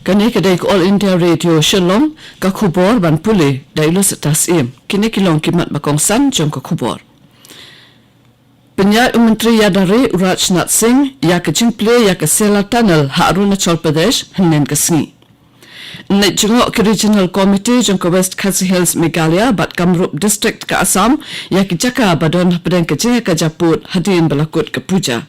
Kani kedai All India Radio Shalom ka khubor ban pule dailus tasim kini kilong kimat bakong san jom ka khubor. Penyat Menteri Yadari Rajnath Singh ya ke jingple ya ke sela tunnel ha Arunachal Pradesh hanen kasni. Net jengok ke Regional Committee jom ke West Khasi Hills Meghalaya bat Kamrup District ke Assam ya ke Jaka badon pedang ke jeng ke Japut hadin balakut ke puja.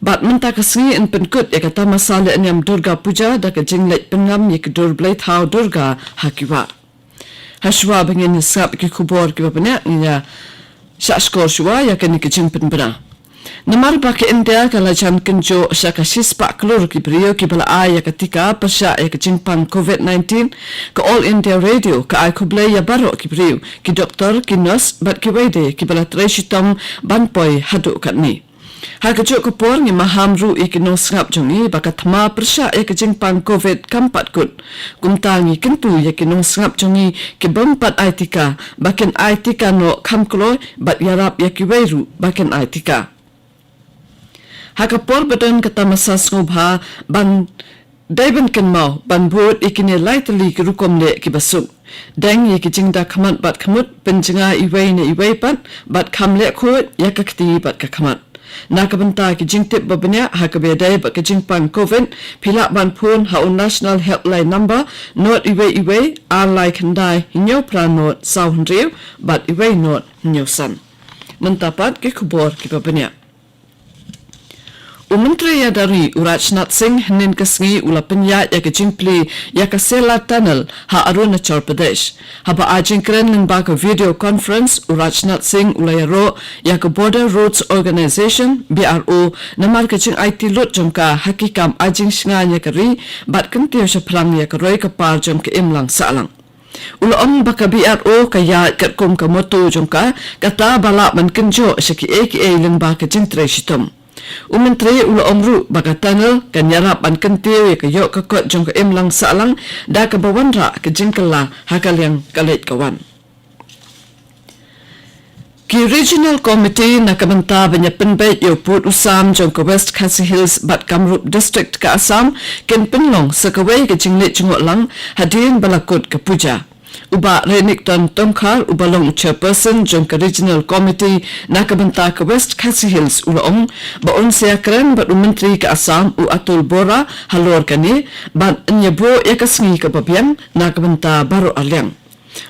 Bat menta kasni in penkut ya kata masala enyam Durga Puja da ke jinglet pengam ya ke Durblai Thau Durga hakiwa. Hashwa bengin sab ke kubor ke bapanya ya Shashkor shua ya ke ni ke jing penbena. Namar ba ke India kalajan kenjo syakashis pak kelur ki brio ki bala ya ketika pasya ya ke jingpang COVID-19 ke All India Radio ke ai kublai ya baro ki brio ki doktor ki nurse bat ki wede ki bala treshitom banpoi hadu kat ni. Hakajuk kupor ni mahamru ikino sngap jongi baka thama persya ya ke jingpang COVID kampat kut. Kumtangi kentu ya ke sngap jongi ke bempat aitika bakin aitika no kamkloy bat yarap ya ke weiru bakin aitika. Hakapor badan kata masa ngubha ban daiban kenmau ban buat ikine laitali ke rukom le ke basuk. Deng ye ke jingda kamat bat kamut penjenga iwei ne iwei bat kamle khut ya kakti bat ka kamat. Nakabenta ke jingtip babanya hakabedai ba ke jingpang COVID pila ban pun haun national helpline number not iwe alai khandai hinyo pranot saundriu bat iwe not hinyo san mentapat ke kubor ke babanya. Menteri Yadari Rajnath Singh hanin kasngi ula penyat ya ke jingpli ya ke sela tunnel ha Arunachal Pradesh. Haba ajing keren lingba ke video conference Rajnath Singh ula yaro ya ke Border Roads Organisation BRO namar ke jing IT lut jomka hakikam ajing shnganya ke ri bat kentiyo siya plang ya ke roi ke par jom ke imlang saalang. Ula baka BRO kaya kat kum ke moto jomka kata balak man kenjo siya ki AKA lingba ke jing treshitom. Menteri ula omru baka tunnel kan yarap an kentiu ya ke yok ke kot jong ke imlang saalang da ke bawandra ke jingkela hakal yang kalit kawan. Ki Regional Committee na kabenta banyak penbait yo put usam jong ke West Khasi Hills bat Kamrup District ke Assam ken penlong sekawai ke jinglit jengok lang hadin balakut ke puja. Uba Renik Don Tomkar ubalong chairperson jong ke Regional Committee na kabenta ke West Khasi Hills ulong baon siya keren bat Menteri ke Assam u Atul Bora halor kani bat nyebo ya kasngi ke babian na kabenta baru alyang.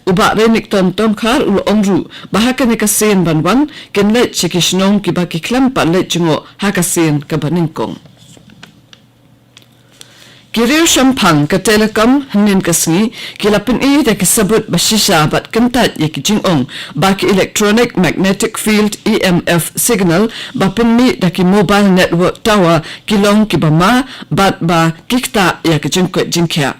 Uba Renik Don Tomkar ulong ru bahakan ni kasin banwan ken let chekishnong ki baki klampa let jengo hakasin ke baningkong. Kiriu Shampang ke Telekom hanin kasngi kilapin da kisabut basisha bat kentat ya kijingong baki electronic magnetic field EMF signal bapin mi da ki mobile network tower kilong kibama bat ba kikta ya kijingkot jingkya.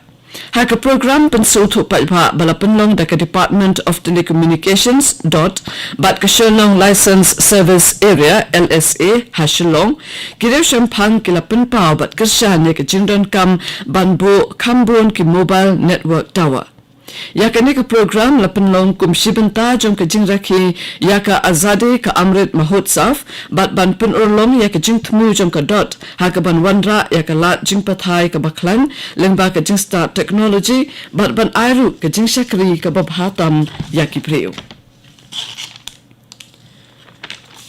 Haka program pensutu palpa balapenlong da ke Department of Telecommunications bat ke Shalong License Service Area LSA Hashalong kiriu Shampang kilapin pau bat kershan ya ke jingdon kam banbo kambun ki mobile network tower. Ya ke ni ke program lapenlong kum shibenta jom ke jingraki ya ke Azadi ke Amrit Mahotsav bat ban penurlong ya ke jingtmu jom ke dot ha ke ban wandra ya ke lat jingpathai ke baklan lengba ke jingstar technology bat ban airu ke jingshakri ke babhatam ya ki preu.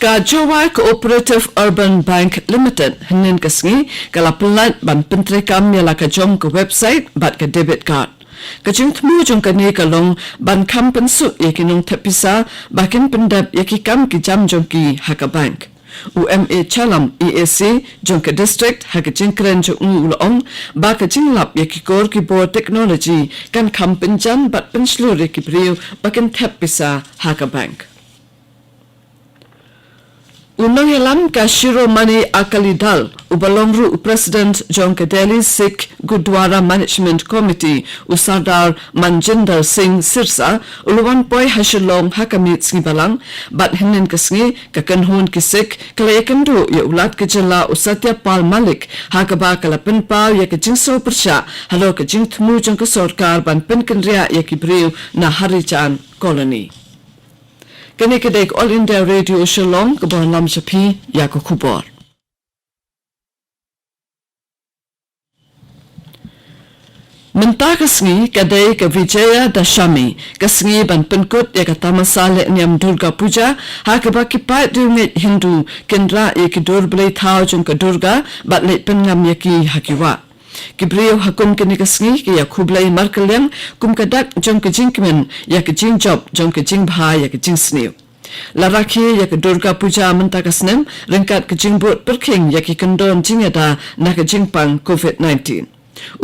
Ka Jowai Cooperative Urban Bank Limited hanin kasngi kalapelat ban pentrekam ya la ke jom ke website bat ke debit card. Kajing temu jong kani kalong ban kam pensuk yakinong tepisa bakin pendap yakikam ki jam jong ki haka bank. UMA Chalam EAC jong ke district haka jingkren jong ulong ba kajing lap yakikor ki board technology kan kam penjam bat penslur yakibriu bakin tepisa haka bank. Unang yalam ka Shiromani Akalidal ubalongru President John Delhi Sikh Gurdwara Management Committee Sardar Manjinder Singh Sirsa uluwan poi hasilong hakamit balang bat hinin kasngi kakanhun ki Sikh kalayakandu ya ulat kejala Satya Pal Malik hakaba kalapin pau ya kejingso persya halo kejing temu jong ke sorkar ban penkenria ya kibriu na Harijan Colony. Kini kedai All India Radio Shalom kebahan lam sepi ya ke kubor. Menta kasngi kadai ka Vijaya Dashami kasngi ban penkut ya ka tamasale nyam Durga Puja ha ka bakipai dunget Hindu kendra ya ki durblai thau jung ka Durga bat le pengam ya ki hakiwa Kibriyo hakum kini kasngi ki ya kublai markalyang kum kadak jong ka jinkmen ya ka jing job jong ka jing bha ya ka jing sniu Laraki ya ka Durga Puja menta kasnem ringkat ka jingbot perking ya ki kondon jingada na ka jingpang COVID-19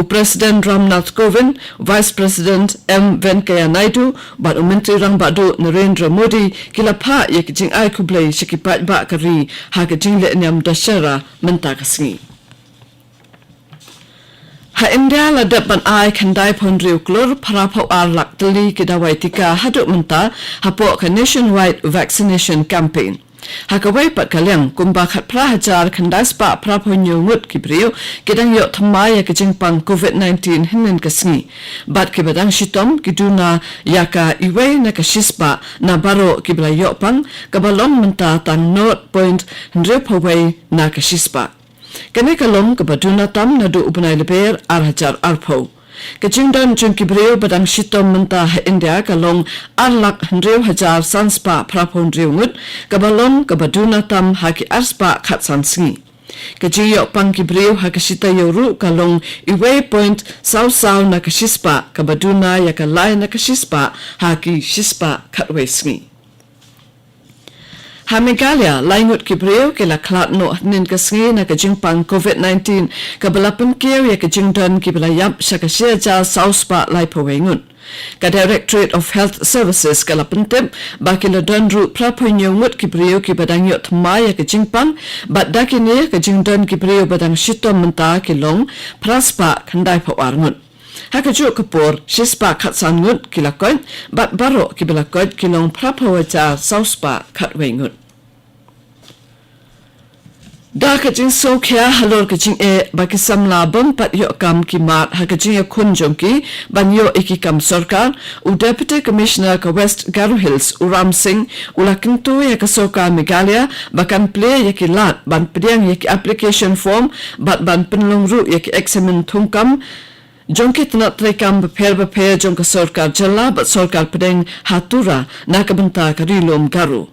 President Ramnath Kovind, Vice President M. Venkaya Naidu, bat Menteri Rang Badu Narendra Modi kila pa ya kijing ai kublai shikipat ba kari ha kijing le nyam dashara menta kasngi. Ha India la depan ai kandai pondriu klur para pau arlak teli kidawai tika haduk menta hapo ka nationwide vaccination campaign. Hakawai pat kalyang kumba khat pra hajar khandas pa pra phonyo ngut kibriyo kidang yo thamaya kijing pang COVID-19 hinin kasngi bat kibadang shitom kiduna yaka iwe na kashispa na baro kibla yo pang kabalong menta tang not point ndrepawai na kashispa kane kalom kabaduna tam na do upanai leper arhajar arpo Kajingdan jung kibriyo badang shitom menta ha India kalong arlak 100,000 sanspa prapon ngut kabalong kabaduna tam haki arspa khat sansngi. Kajiyo pang kibriyo ha kashita yoru kalong iwe point saw na kashispa kabaduna yakalai na kashispa haki shispa khatwe sngi. Hamigalia laingut kibriyo kila klat no nin kasngi na kajingpang COVID-19 kabalapan kiyo ya kajingdan kibalayap shakashia ja sauspa lai pawengun. Ka Directorate of Health Services kalapentip bakila donru prapunyo ngut kibriyo kibadang yot maya kajingpang bat dakini kajingdan kibriyo badang shitom menta kilong praspa kandai pawarngut. Hakaju kapur shispa khatsan ngut kilakon bat baro kibalakot kilong prapawaja sauspa katwengut. Da kajing so kya halor kajing bakisam labam pat yo kam ki mat ha kajing kunjong ki ban yo ikikam sarkar u Deputy Commissioner ka West Garo Hills Uram Singh ulakinto ya ka Sarkar Meghalaya bakan play ya ki lat ban pediang ya ki application form bat ban penlong ru ya ki examen thungkam Jongki tanat rekam beper jongka Sarkar jala bat Sarkar pedeng hatura nakabenta ka Rilom Garo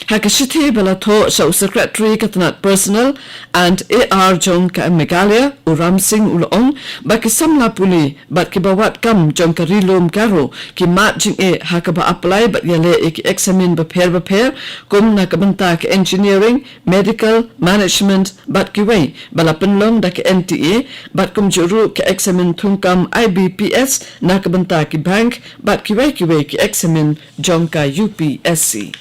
Hakashiti Balato Show Secretary Katanat Personal and AR Jong ka Meghalaya Uram Singh Ulong bakisam la puli bat kibawat kam jong ka Rilom Garo ki mat jing hakaba apply bat yale ek examine beper kum na kabanta ka engineering medical management bat kiway balapenlong da ka NTA bat kum juru ka examine thungkam IBPS na kabanta ki bank bat kiway ki examine jong ka UPSC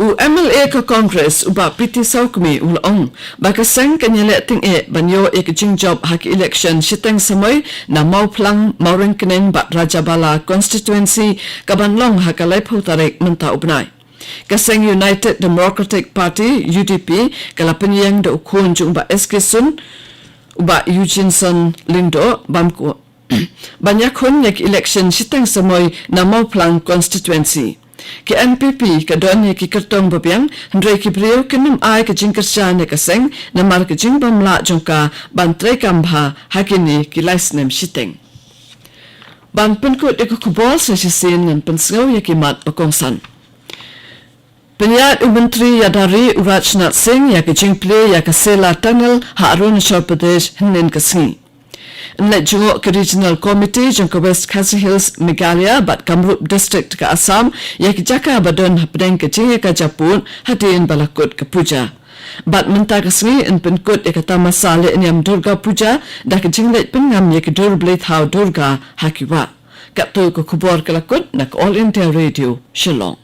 U MLA ka Congress uba piti saukmi ulong bakasang kanyale ting banyo ek jing job hak election shiteng samoy na mauplang maureng keneng bat Rajabala constituency kabanlong hakalay putarek menta ubnay Kaseng United Democratic Party UDP kalapanyang da ukun jung ba SK Sun uba Eugene Lindo bamko banyak hun yak election shiteng samoy na mauplang constituency Ki NPP ka don ki kertong babiang ndre ki brio kinum ai ka jingkersha ne kaseng na mar ka jingbam la jongka bantre kambha hakini ki laisnem shiteng ban penko de ko kubol sa sisin ngan pensngau ya ki mat pakongsan Penyat Menteri Yadari Rajnath Singh ya ka jingple ya ka Sela Tunnel ha Arunachal Pradesh hinin kasngi Net jungo ke Regional Committee jangka West Khasi Hills Meghalaya bat Kamrup District ka Assam ya ki jaka badon hapdeng ke jinga ka Japun hadin balakut ke puja. Bat menta kasngi in penkut ya kata masale inyam Durga Puja da ke jinglet pengam ya ki durblay thau Durga hakiwa. Kapto ko kubor kalakut nak All India Radio Shillong.